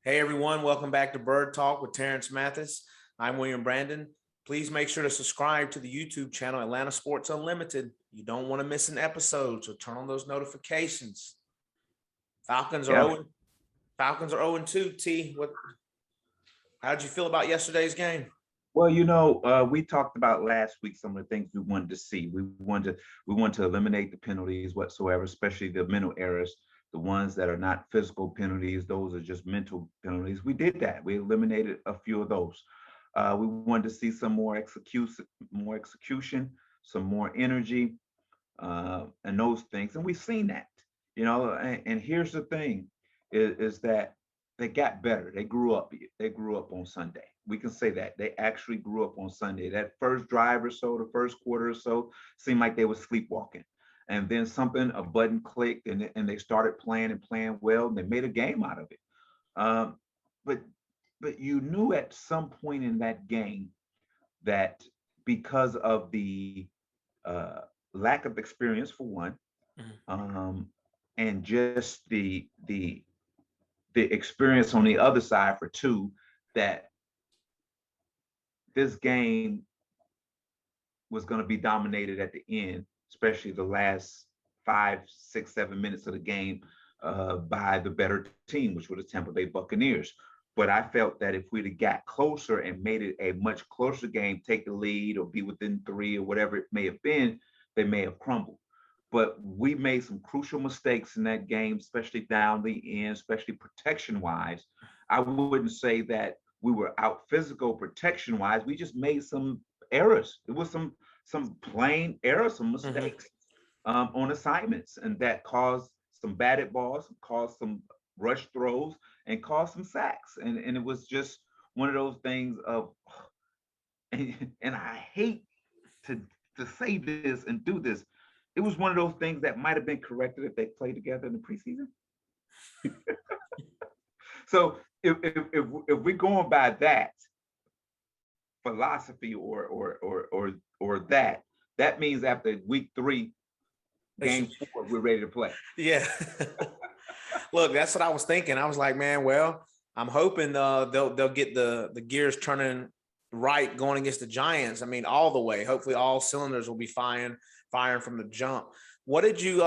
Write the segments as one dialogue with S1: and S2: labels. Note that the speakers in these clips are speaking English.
S1: Hey everyone, welcome back to Bird Talk with Terrence Mathis. I'm William Brandon. Please make sure to subscribe to the YouTube channel Atlanta Sports Unlimited. You don't want to miss an episode, so turn on those notifications. Falcons are 0-2. T, how did you feel about yesterday's game?
S2: Well, we talked about last week some of the things we wanted to see. We wanted to eliminate the penalties whatsoever, especially the mental errors, the ones that are not physical penalties. Those are just mental penalties. We did that. We eliminated a few of those. We wanted to see some more execution, some more energy, and those things. And we've seen that. And here's the thing: is that they got better. They grew up. They grew up on Sunday. We can say that they actually grew up on Sunday. That first drive or so, the first quarter or so, seemed like they were sleepwalking. And then a button clicked, and they started playing and playing well, and they made a game out of it. Um, but but you knew at some point in that game that because of the uh, lack of experience for one, um, and just the experience on the other side for two, that this game was going to be dominated at the end, especially the last 5, 6, 7 minutes of the game by the better team, which were the Tampa Bay Buccaneers. But I felt that if we'd have got closer and made it a much closer game, take the lead or be within three or whatever it may have been, they may have crumbled. But we made some crucial mistakes in that game, especially down the end, especially protection wise. I wouldn't say that we were out physical protection wise. We just made some errors. It was some plain errors, some mistakes on assignments, and that caused some batted balls, caused some rush throws, and caused some sacks. And it was just one of those things of, and I hate to to say this and do this. It was one of those things that might have been corrected if they played together in the preseason. So if we're going by that philosophy or that means after week 3, game 4, we're ready to play.
S1: Yeah. Look, that's what I was thinking. I was like, man, well, I'm hoping they'll get the gears turning right going against the Giants. I mean, all the way. Hopefully all cylinders will be firing from the jump. What did you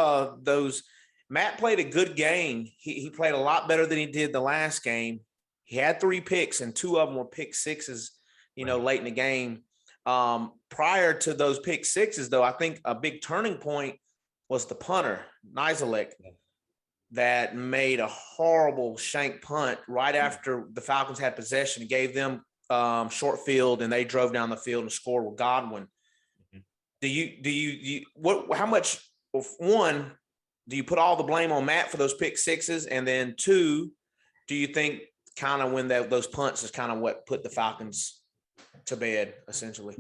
S1: Matt played a good game. He played a lot better than he did the last game. He had 3 picks, and 2 of them were pick sixes, late in the game. Prior to those pick sixes, though, I think a big turning point was the punter, Nizelek, that made a horrible shank punt right after the Falcons had possession. Gave them short field, and they drove down the field and scored with Godwin. How much, one, do you put all the blame on Matt for those pick sixes? And then 2, do you think kind of when those punts is kind of what put the Falcons to bed, essentially?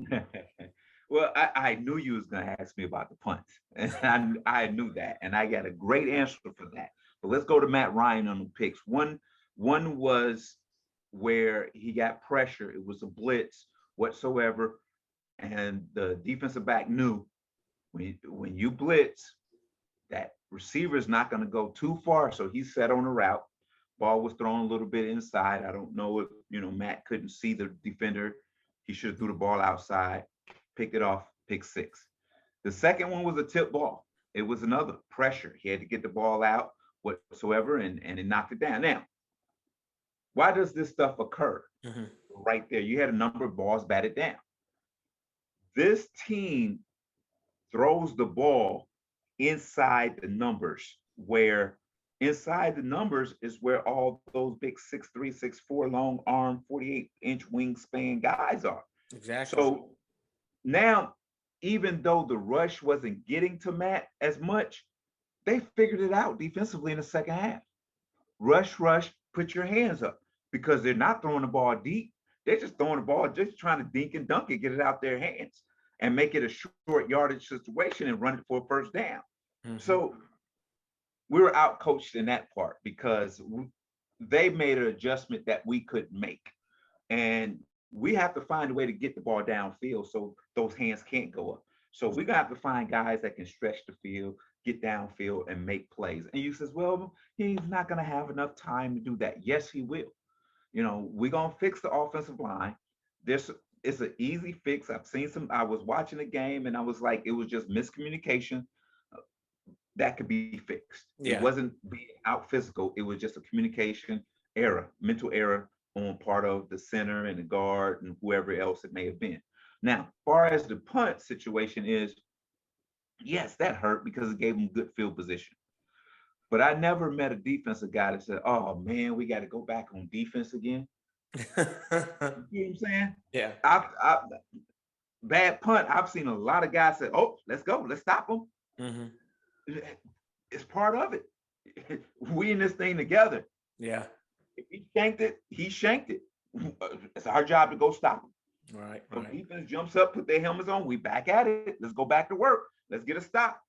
S2: Well, I knew you was going to ask me about the punts, and I knew that, and I got a great answer for that. But let's go to Matt Ryan on the picks. One was where he got pressure. It was a blitz whatsoever, and the defensive back knew when you blitz, that receiver is not going to go too far, so he set on a route. Ball was thrown a little bit inside. I don't know if Matt couldn't see the defender. He should have threw the ball outside, picked it off, pick 6. The second one was a tip ball. It was another pressure. He had to get the ball out whatsoever, and it knocked it down. Now, why does this stuff occur? Right there, you had a number of balls batted down. This team throws the ball inside the numbers, where inside the numbers is where all those big 6'3", 6'4", long arm, 48-inch wingspan guys are.
S1: Exactly.
S2: So now, even though the rush wasn't getting to Matt as much, they figured it out defensively in the second half. Rush, put your hands up, because they're not throwing the ball deep. They're just throwing the ball, just trying to dink and dunk it, get it out their hands, and make it a short yardage situation and run it for a first down. So we were out coached in that part, because they made an adjustment that we couldn't make. And we have to find a way to get the ball downfield so those hands can't go up. So we're going to have to find guys that can stretch the field, get downfield, and make plays. And you says, well, he's not going to have enough time to do that. Yes, he will. we're gonna fix the offensive line. This It's an easy fix. I was watching the game and I was like, it was just miscommunication that could be fixed. It
S1: Yeah.
S2: wasn't being out physical. It was just a communication error, mental error on part of the center and the guard and whoever else it may have been. Now, as far as the punt situation is, yes, that hurt because it gave them good field position. But I never met a defensive guy that said, "Oh man, we got to go back on defense again." You know what I'm saying?
S1: Yeah.
S2: I bad punt. I've seen a lot of guys say, "Oh, let's go, let's stop them."
S1: Hmm.
S2: It's part of it. We in this thing together.
S1: Yeah.
S2: If he shanked it, he shanked it. It's our job to go stop him.
S1: Right.
S2: So
S1: Right.
S2: defense jumps up, put their helmets on. We back at it. Let's go back to work. Let's get a stop.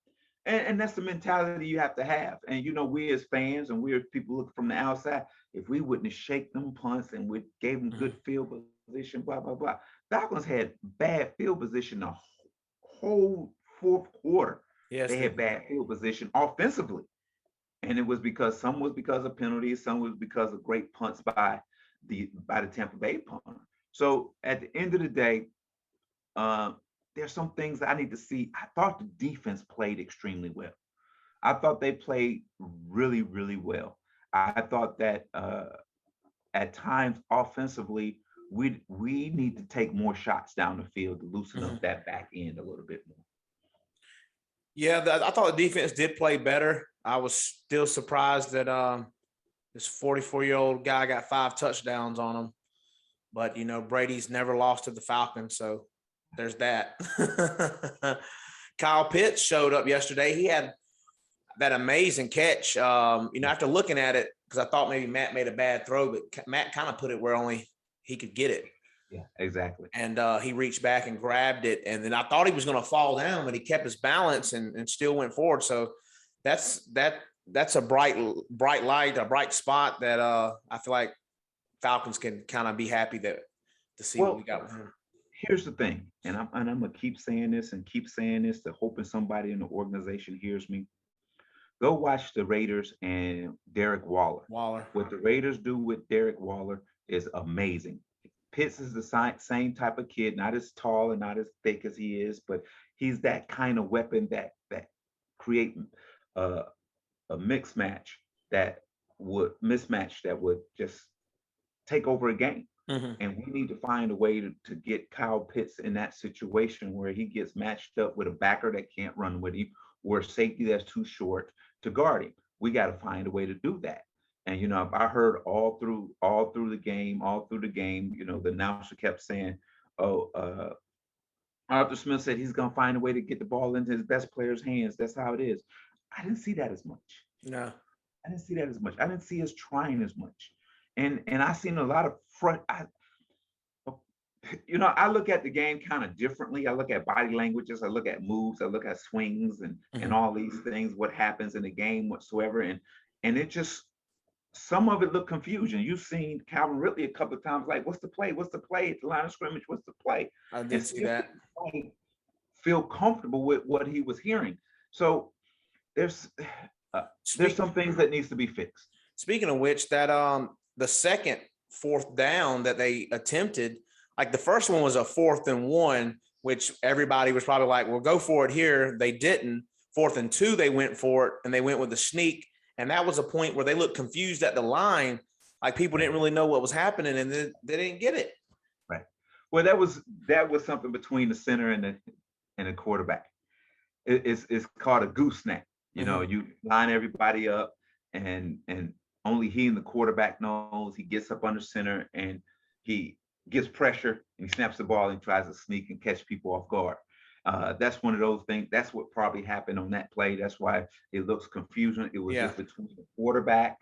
S2: And that's the mentality you have to have. And we as fans and we as people looking from the outside, if we wouldn't have shake them punts and we gave them good field position, blah blah blah. Falcons had bad field position the whole fourth quarter.
S1: Yes.
S2: They had bad field position offensively. And it was because of penalties, some was because of great punts by the Tampa Bay punter. So at the end of the day, uh, there's some things that I need to see. I thought the defense played extremely well. I thought they played really, really well. I thought that at times offensively, we need to take more shots down the field to loosen
S1: Hmm.
S2: up that back end a little bit more.
S1: Yeah. I thought the defense did play better. I was still surprised that this 44-year-old guy got 5 touchdowns on him. But Brady's never lost to the Falcons, so there's that. Kyle Pitts showed up yesterday. He had that amazing catch. After looking at it, because I thought maybe Matt made a bad throw, but Matt kind of put it where only he could get it.
S2: Yeah, exactly.
S1: And he reached back and grabbed it. And then I thought he was going to fall down, but he kept his balance and still went forward. So that's a bright light, a bright spot that I feel like Falcons can kind of be happy to see what we got with him.
S2: Here's the thing, and I'm gonna keep saying this to hoping somebody in the organization hears me. Go watch the Raiders and Derek Waller.
S1: Waller.
S2: What the Raiders do with Derek Waller is amazing. Pitts is the same type of kid, not as tall and not as thick as he is, but he's that kind of weapon that create a mix match that would just take over a game.
S1: Mm-hmm.
S2: And we need to find a way to get Kyle Pitts in that situation where he gets matched up with a backer that can't run with him or a safety that's too short to guard him. We got to find a way to do that. And I heard all through the game, the announcer kept saying, "Oh, Arthur Smith said he's gonna find a way to get the ball into his best player's hands. That's how it is." I didn't see that as much.
S1: No.
S2: I didn't see that as much. I didn't see us trying as much. And I seen a lot of front. I look at the game kind of differently. I look at body languages. I look at moves. I look at swings and all these things. What happens in the game whatsoever, and it just some of it looked confusion. You've seen Calvin Ridley a couple of times. Like, what's the play? What's the play at the line of scrimmage? What's the play?
S1: I did see that.
S2: Feel comfortable with what he was hearing. So there's some things that needs to be fixed.
S1: Speaking of which, that the second 4th down that they attempted, like the first one was a 4th and 1, which everybody was probably like, well, go for it here. They didn't. 4th and 2, they went for it, and they went with a sneak. And that was a point where they looked confused at the line, like people didn't really know what was happening, and then they didn't get it.
S2: Right. Well, that was something between the center and the quarterback. It's called a gooseneck. You line everybody up, and only he and the quarterback knows. He gets up under center and he gets pressure and he snaps the ball and tries to sneak and catch people off guard. That's one of those things. That's what probably happened on that play. That's why it looks confusing. It was just between the quarterback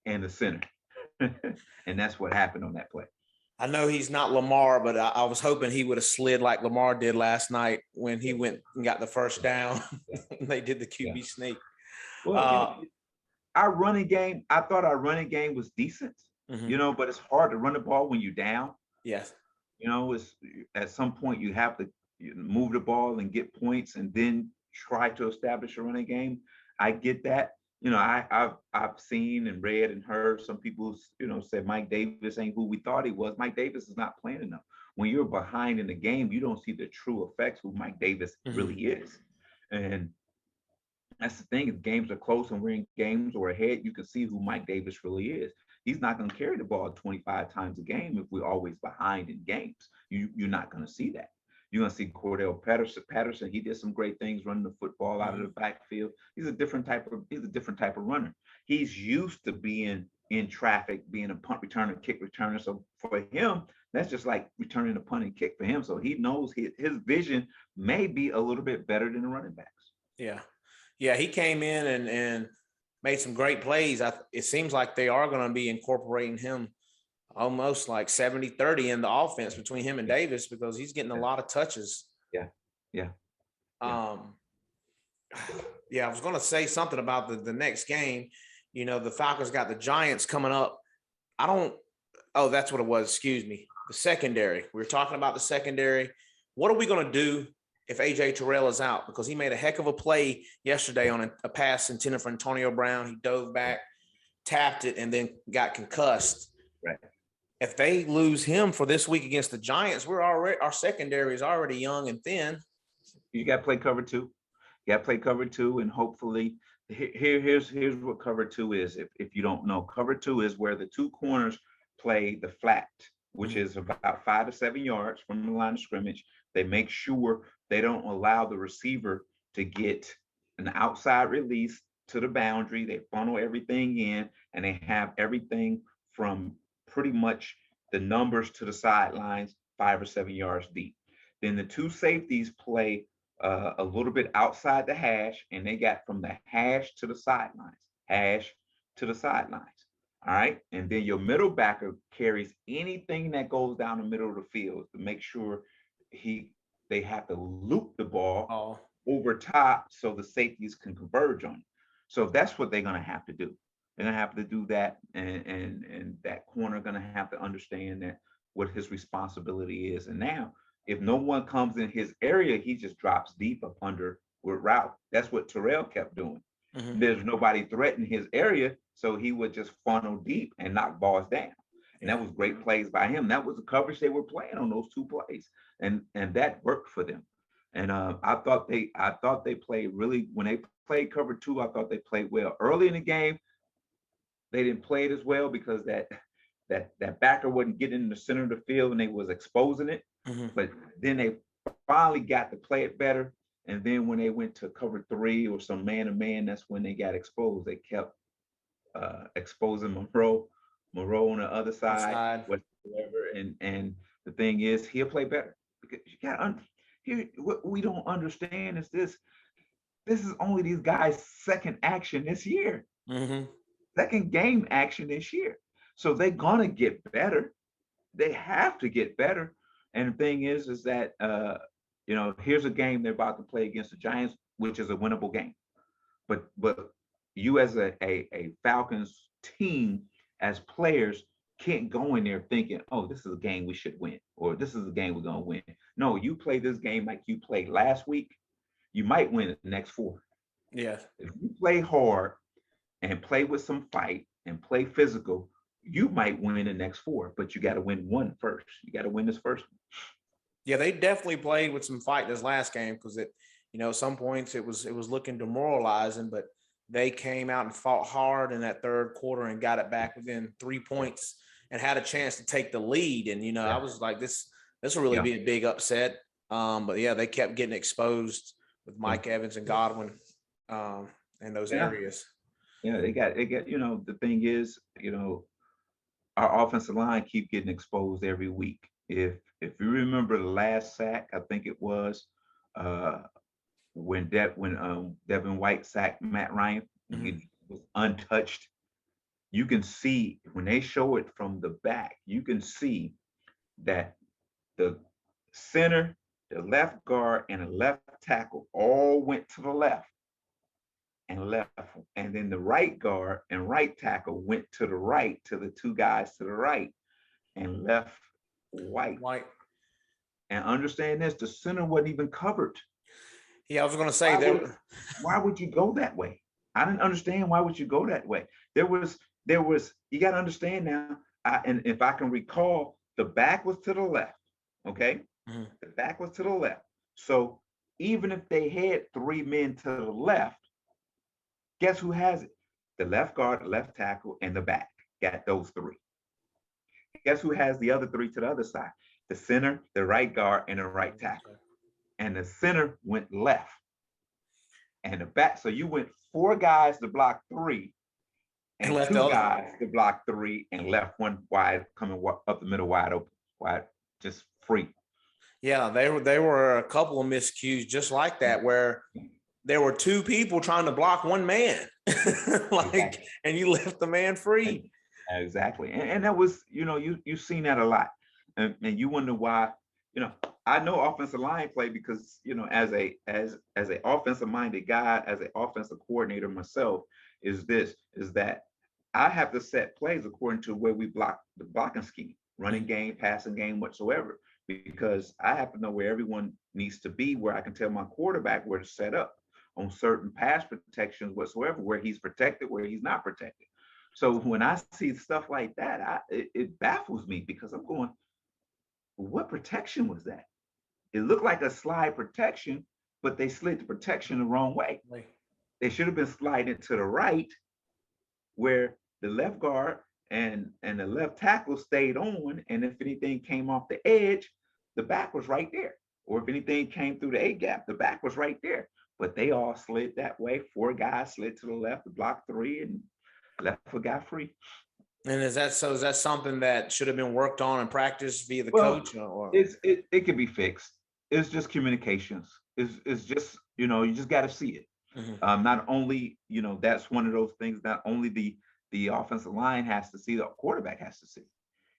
S2: and the center. And that's what happened on that play.
S1: I know he's not Lamar, but I was hoping he would have slid like Lamar did last night when he went and got the first down. They did the QB sneak.
S2: Well, our running game, I thought our running game was decent, but it's hard to run the ball when you're down.
S1: Yes.
S2: It's at some point you have to move the ball and get points and then try to establish a running game. I get that, I've seen and read and heard some people, said Mike Davis ain't who we thought he was. Mike Davis is not playing enough. When you're behind in the game, you don't see the true effects who Mike Davis
S1: Mhm.
S2: really is. And that's the thing. If games are close and we're in games or ahead, you can see who Mike Davis really is. He's not going to carry the ball 25 times a game if we're always behind in games. You're not going to see that. You're going to see Cordell Patterson. He did some great things running the football out of the backfield. He's a different type of runner. He's used to being in traffic, being a punt returner, kick returner. So for him, that's just like returning a punt and kick for him. So he knows his vision may be a little bit better than the running backs.
S1: Yeah. Yeah, he came in and made some great plays. It seems like they are going to be incorporating him almost like 70-30 in the offense between him and Davis because he's getting a lot of touches.
S2: Yeah. Yeah.
S1: Yeah, I was going to say something about the next game. The Falcons got the Giants coming up. That's what it was. Excuse me. The secondary. We were talking about the secondary. What are we going to do if AJ Terrell is out? Because he made a heck of a play yesterday on a pass intended for Antonio Brown. He dove back, tapped it, and then got concussed.
S2: Right.
S1: If they lose him for this week against the Giants, our secondary is already young and thin.
S2: You got to play cover two. You got to play cover two, and hopefully, here's what cover two is. If you don't know, cover two is where the two corners play the flat, which is about 5 to 7 yards from the line of scrimmage. They make sure they don't allow the receiver to get an outside release to the boundary. They funnel everything in, and they have everything from pretty much the numbers to the sidelines, 5 or 7 yards deep. Then the two safeties play a little bit outside the hash, and they got from the hash to the sidelines. All right. And then your middle backer carries anything that goes down the middle of the field to make sure they have to loop the ball over top so the safeties can converge on it. So that's what they're going to have to do. They're going to have to do that, and that corner going to have to understand that what his responsibility is. And now, if no one comes in his area, he just drops deep up under with route. That's what Terrell kept doing. Mm-hmm. There's nobody threatening his area, so he would just funnel deep and knock balls down. And that was great plays by him. That was the coverage they were playing on those two plays, and that worked for them. And I thought they played really, when they played cover two, I thought they played well. Early in the game, they didn't play it as well because that backer wasn't getting in the center of the field and they was exposing it. Mm-hmm. But then they finally got to play it better. And then when they went to cover three or some man-to-man, that's when they got exposed. They kept exposing Monroe on the other side, whatever. And the thing is, he'll play better because you got here. What we don't understand is this is only these guys' second action this year, second game action this year. So they're gonna get better. They have to get better. And the thing is that here's a game they're about to play against the Giants, which is a winnable game. But you as a Falcons team, as players, can't go in there thinking, oh, this is a game we should win, or this is a game we're going to win. No, you play this game like you played last week, you might win the next 4.
S1: Yeah.
S2: If you play hard and play with some fight and play physical, you might win the next 4, but you got to win one first. You got to win this first one.
S1: Yeah, they definitely played with some fight this last game because at some points it was looking demoralizing, but they came out and fought hard in that third quarter and got it back within 3 points and had a chance to take the lead. And, I was like, this will really be a big upset. But yeah, they kept getting exposed with Mike Evans and Godwin in those areas.
S2: Yeah, they got, the thing is, our offensive line keep getting exposed every week. If you remember the last sack, I think it was when Devin White sacked Matt Ryan, he was untouched. You can see when they show it from the back, you can see that the center, the left guard, and the left tackle all went to the left and left, and then the right guard and right tackle went to the right, to the two guys to the right, and left White. And understand this, the center wasn't even covered.
S1: Yeah, I was going to say
S2: why would you go that way? I didn't understand why would you go that way. There was you got to understand now. And if I can recall, the back was to the left. Okay,
S1: Mhm.
S2: the back was to the left. So even if they had three men to the left, guess who has it? The left guard, the left tackle, and the back. Got those three. Guess who has the other three to the other side? The center, the right guard, and the right tackle. And the center went left. And the back, so you went four guys to block three,
S1: And
S2: and
S1: left the
S2: two
S1: other.
S2: guys to block three, and left one wide coming up the middle wide open, wide just free.
S1: Yeah, they were a couple of miscues just like that, where there were two people trying to block one man, like,
S2: Exactly.
S1: and you left the man free.
S2: Exactly. And that was, you've seen that a lot. And you wonder why, I know offensive line play because, as a offensive minded guy, as an offensive coordinator myself, is that I have to set plays according to where we block the blocking scheme, running game, passing game, whatsoever, because I have to know where everyone needs to be, where I can tell my quarterback where to set up on certain pass protections whatsoever, where he's protected, where he's not protected. So when I see stuff like that, it baffles me because I'm going, what protection was that? It looked like a slide protection, but they slid the protection the wrong way. They should have been sliding to the right, where the left guard and the left tackle stayed on, and if anything came off the edge, the back was right there. Or if anything came through the A gap, the back was right there. But they all slid that way. Four guys slid to the left to block three and left a guy free.
S1: And is that so? Is that something that should have been worked on in practice via the
S2: Well,
S1: coach? Or
S2: it can be fixed. It's just communications. It's just, you just got to see it.
S1: Mhm.
S2: Not only, that's one of those things. Not only the offensive line has to see, the quarterback has to see.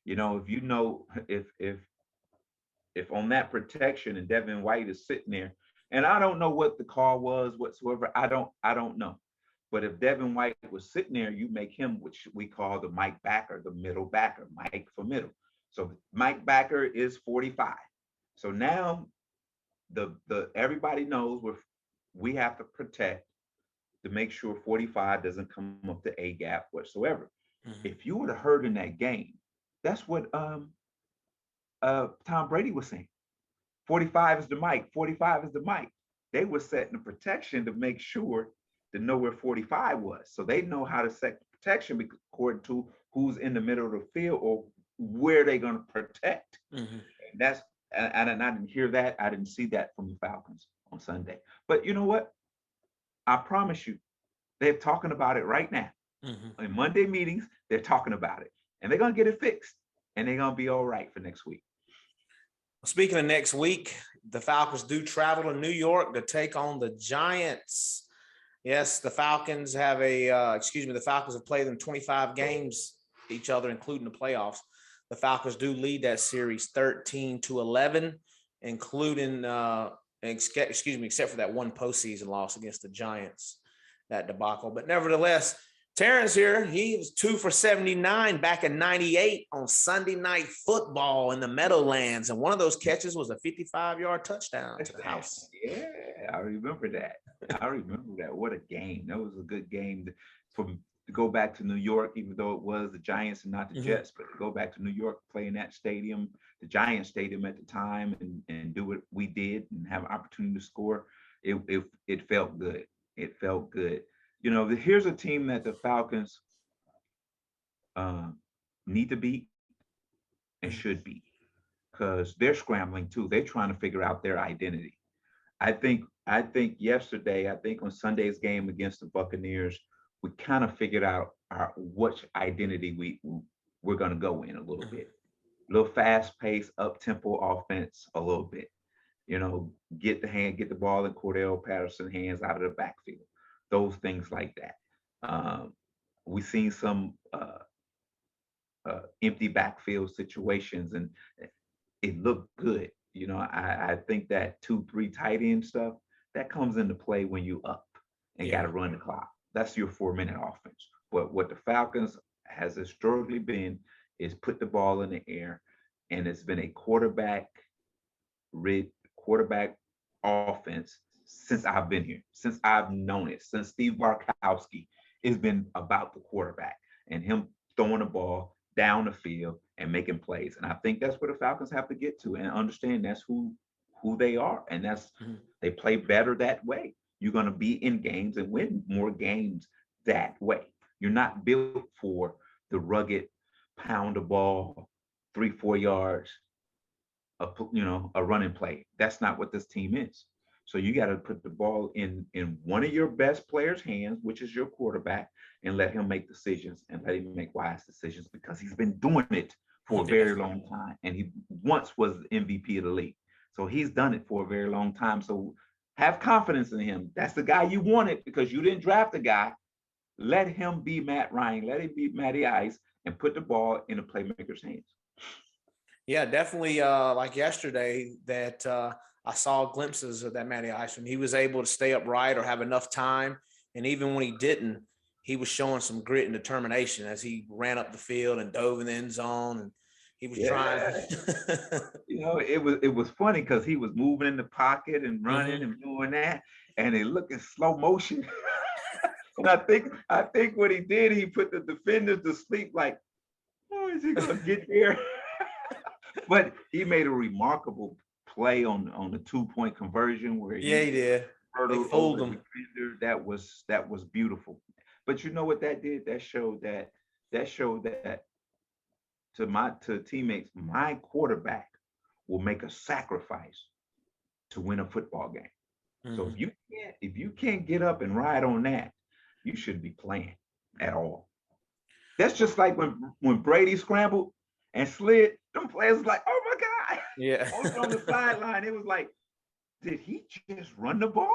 S2: If if on that protection and Devin White is sitting there, and I don't know what the call was whatsoever. I don't know. But if Devin White was sitting there, you make him, which we call the Mike backer, the middle backer, Mike for middle. So Mike backer is 45. So now the everybody knows we have to protect to make sure 45 doesn't come up the A gap whatsoever.
S1: Mhm.
S2: If you would have heard in that game, that's what Tom Brady was saying. 45 is the mic. 45 is the mic. They were setting the protection to make sure to know where 45 was. So they know how to set the protection according to who's in the middle of the field or where they're going to protect.
S1: Mhm.
S2: And I didn't hear that. I didn't see that from the Falcons on Sunday. But you know what? I promise you, they're talking about it right now.
S1: Mhm.
S2: In Monday meetings, they're talking about it. And they're going to get it fixed. And they're going to be all right for next week.
S1: Speaking of next week, the Falcons do travel to New York to take on the Giants. Yes, the Falcons have the Falcons have played in 25 games each other, including the playoffs. The Falcons do lead that series 13-11, including, except for that one postseason loss against the Giants, that debacle. But nevertheless, Terrence here, he was 2 for 79 back in 98 on Sunday Night Football in the Meadowlands. And one of those catches was a 55-yard touchdown to the house.
S2: Yeah, I remember that. What a game. That was a good game to go back to New York, even though it was the Giants and not the Jets, but to go back to New York, play in that stadium, the Giants stadium at the time, and do what we did and have an opportunity to score. It felt good. It felt good. Here's a team that the Falcons need to beat and should beat because they're scrambling too. They're trying to figure out their identity. I think yesterday, I think on Sunday's game against the Buccaneers, we kind of figured out which identity we're going to go in a little bit. A little fast pace, up tempo offense, a little bit. Get the ball in Cordell Patterson's hands out of the backfield. Those things like that. We've seen some empty backfield situations, and it looked good. I think that 2-3 tight end stuff that comes into play when you up and got to run the clock. That's your 4-minute offense. But what the Falcons has historically been is put the ball in the air, and it's been a quarterback offense since I've been here, since I've known it, since Steve Barkowski. It's been about the quarterback and him throwing the ball down the field and making plays. And I think that's where the Falcons have to get to and understand that's who they are. And that's they play better that way. You're going to be in games and win more games that way. You're not built for the rugged pound the ball 3-4 yards, a running play. That's not what this team is. So you got to put the ball in one of your best players' hands, which is your quarterback, and let him make decisions and let him make wise decisions because he's been doing it for a very long time. And he once was the MVP of the league. So he's done it for a very long time. So have confidence in him. That's the guy you wanted because you didn't draft the guy. Let him be Matt Ryan. Let him be Matty Ice and put the ball in the playmaker's hands.
S1: Yeah, definitely. Like yesterday, that I saw glimpses of that Matty Iceman. He was able to stay upright or have enough time, and even when he didn't, he was showing some grit and determination as he ran up the field and dove in the end zone, and he was trying.
S2: It was funny because he was moving in the pocket and running and doing that, and it looked in slow motion. And I think what he did, he put the defenders to sleep. Like, oh, is he gonna get there? But he made a remarkable play on the 2-point conversion where
S1: he did. They fooled him.
S2: That was beautiful. But you know what that did? That showed that to teammates, my quarterback will make a sacrifice to win a football game. So if you can't get up and ride on that, you shouldn't be playing at all. That's just like when Brady scrambled and slid, them players like, oh my God.
S1: Yeah.
S2: On the sideline, it was like, did he just run the ball?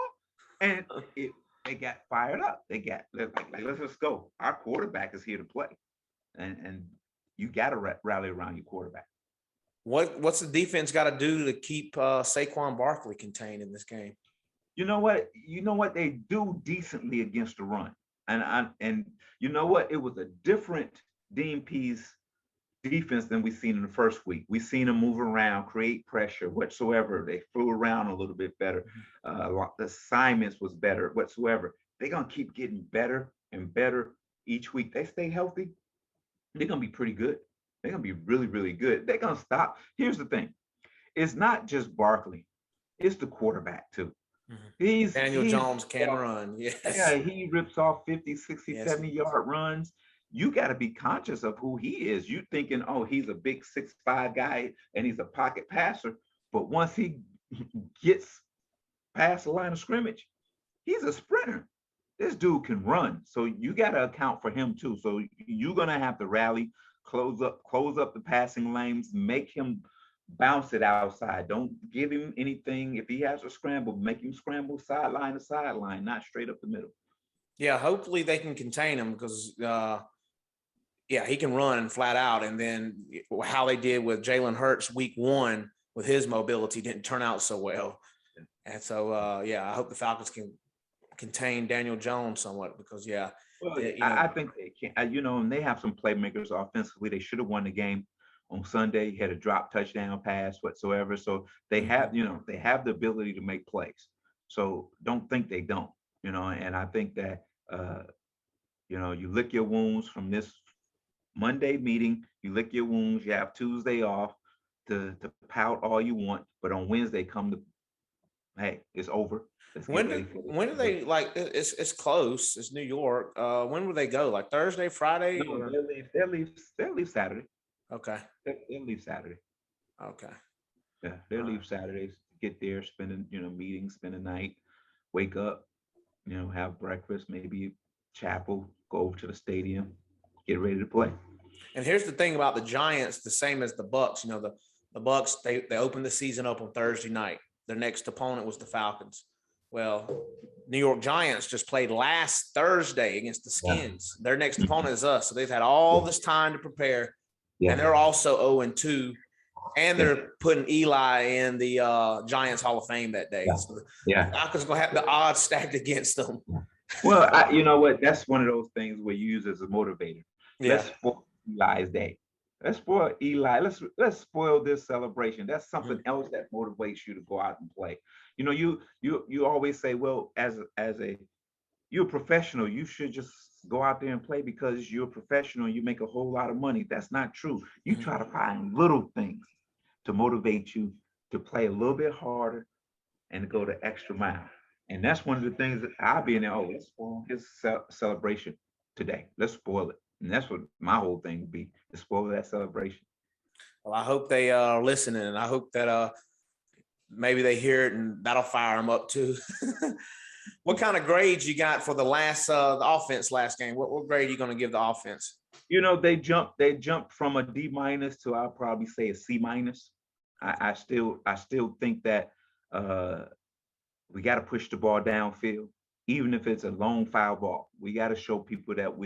S2: And they got fired up. They got like, let's just go. Our quarterback is here to play. And you got to rally around your quarterback.
S1: What's the defense got to do to keep Saquon Barkley contained in this game?
S2: You know what they do decently against the run. And you know what? It was a different Dean Pease defense than we seen in the first week. We seen them move around, create pressure whatsoever. They flew around a little bit better. The assignments was better whatsoever. They're going to keep getting better and better each week. They stay healthy. They're going to be pretty good. They're going to be really, really good. They're going to stop. Here's the thing. It's not just Barkley. It's the quarterback too.
S1: Daniel Jones can run. Yes.
S2: Yeah, he rips off 50, 60, 70-yard runs. You got to be conscious of who he is. You thinking, oh, he's a big 6'5" guy and he's a pocket passer. But once he gets past the line of scrimmage, he's a sprinter. This dude can run. So you got to account for him too. So you're going to have to rally, close up the passing lanes, make him bounce it outside. Don't give him anything. If he has a scramble, make him scramble sideline to sideline, not straight up the middle.
S1: Yeah, hopefully they can contain him because, he can run flat out. And then how they did with Jalen Hurts week 1 with his mobility didn't turn out so well. And so, I hope the Falcons can contain Daniel Jones somewhat because,
S2: I think they can. And they have some playmakers offensively. They should have won the game on Sunday. He had a drop touchdown pass whatsoever. So they have, they have the ability to make plays. So don't think they don't, and I think that, you lick your wounds from this Monday meeting, you lick your wounds, you have Tuesday off to pout all you want. But on Wednesday, hey, it's over.
S1: When do they it's close? It's New York. When will they go? Like Thursday, Friday?
S2: No, they'll leave Saturday.
S1: Okay.
S2: They'll leave Saturday.
S1: Okay.
S2: Yeah, they'll leave Saturdays, get there, spend meetings, spend the night, wake up, have breakfast, maybe chapel, go over to the stadium, get ready to play.
S1: And here's the thing about the Giants, the same as the Bucs. The Bucs, they opened the season up on Thursday night. Their next opponent was the Falcons. Well, New York Giants just played last Thursday against the Skins. Their next opponent is us. So they've had all this time to prepare. And they're also 0-2. And they're putting Eli in the Giants Hall of Fame that day. So the Falcons going to have the odds stacked against them.
S2: Well, you know what? That's one of those things where you use as a motivator. Let's spoil Eli's day. Let's spoil Eli. Let's spoil this celebration. That's something else that motivates you to go out and play. You know, you always say, well, you're a professional, you should just go out there and play because you're a professional. You make a whole lot of money. That's not true. You try to find little things to motivate you to play a little bit harder and to go the extra mile. And that's one of the things that I'll be in there. Oh, let's spoil his celebration today. Let's spoil it. And that's what my whole thing would be, to spoil that celebration.
S1: Well, I hope they are listening, and I hope that maybe they hear it and that'll fire them up too. What kind of grades you got for the offense last game? What grade are you going to give the offense?
S2: You know, they jumped from a D- to, I'll probably say, a C-. I still think that we got to push the ball downfield, even if it's a long foul ball. We got to show people that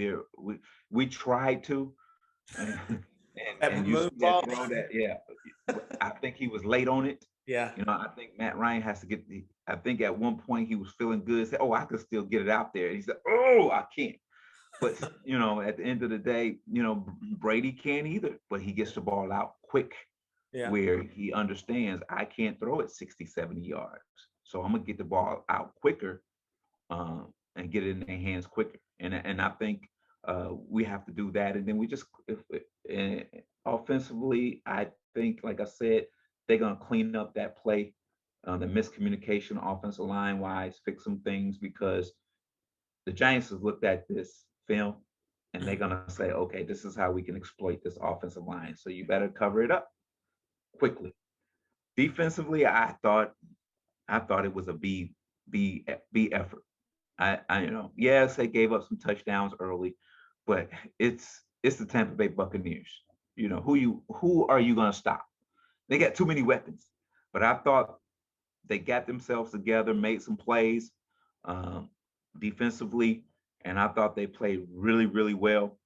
S2: we tried to, and you see that throw that, yeah. I think he was late on it.
S1: Yeah.
S2: You know, I think Matt Ryan has to I think at one point he was feeling good, said, "Oh, I could still get it out there." He said, "Oh, I can't." But you know, at the end of the day, you know, Brady can't either, but he gets the ball out quick. Yeah. Where he understands I can't throw it 60, 70 yards. So I'm gonna get the ball out quicker, and get it in their hands quicker. And I think we have to do that. And then we just offensively, I think, like I said, they're gonna clean up that play, the miscommunication offensive line wise, fix some things, because the Giants have looked at this film and they're gonna say, okay, this is how we can exploit this offensive line. So you better cover it up quickly. Defensively, I thought it was a B effort. You know, yes, they gave up some touchdowns early, but it's the Tampa Bay Buccaneers. You know, who are you gonna stop? They got too many weapons. But I thought they got themselves together, made some plays defensively, and I thought they played really, really well.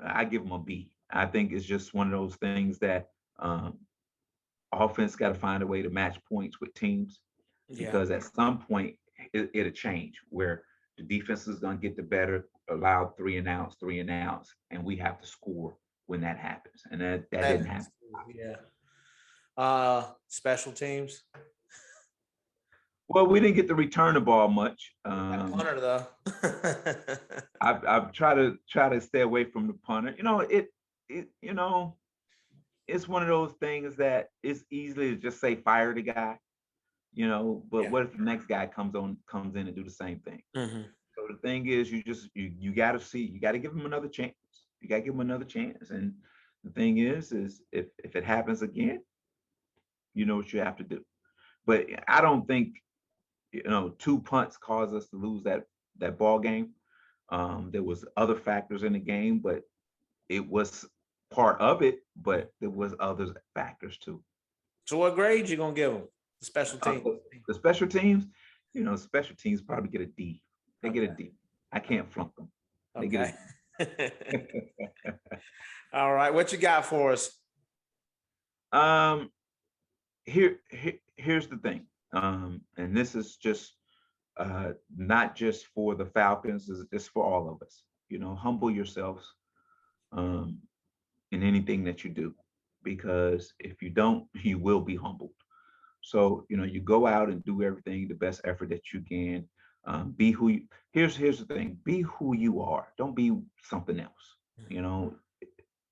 S2: I give them a B. I think it's just one of those things that offense got to find a way to match points with teams, because at some point it'll change where the defense is going to get the better, allow 3 and outs, and we have to score when that happens. And that didn't happen.
S1: Yeah. Special teams.
S2: Well, we didn't get to return the ball much.
S1: Punter though.
S2: I've tried to stay away from the punter. You know, you know, it's one of those things that it's easily to just say fire the guy, you know, but what if the next guy comes in and do the same thing? So the thing is, you got to give him another chance. You got to give him another chance. And the thing is if it happens again, you know what you have to do. But I don't think, you know, 2 punts caused us to lose that ball game. There was other factors in the game, but it was part of it, but there was other factors too.
S1: So what grade you gonna give them? The special teams.
S2: The special teams, you know, special teams probably get a D. They get a D. I can't flunk them. They get a D.
S1: All right, what you got for us?
S2: Here's the thing, and this is just not just for the Falcons, it's for all of us. You know, humble yourselves in anything that you do, because if you don't, you will be humbled. So, you know, you go out and do everything, the best effort that you can. Be who you. Here's the thing: be who you are. Don't be something else. You know,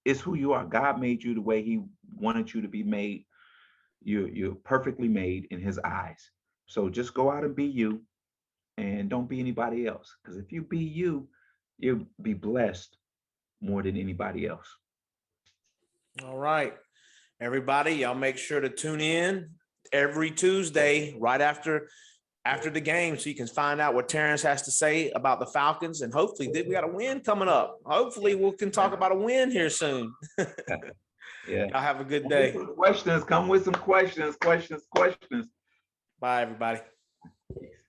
S2: it's who you are. God made you the way He wanted you to be made. You're perfectly made in His eyes. So just go out and be you, and don't be anybody else. Because if you be you, you'll be blessed more than anybody else.
S1: All right, everybody, y'all make sure to tune in every Tuesday right after the game, so you can find out what Terrence has to say about the Falcons, and hopefully we got a win coming up. Hopefully we can talk about a win here soon.
S2: Yeah.
S1: Y'all have a good day.
S2: Come with some questions.
S1: Bye, everybody.
S2: Peace.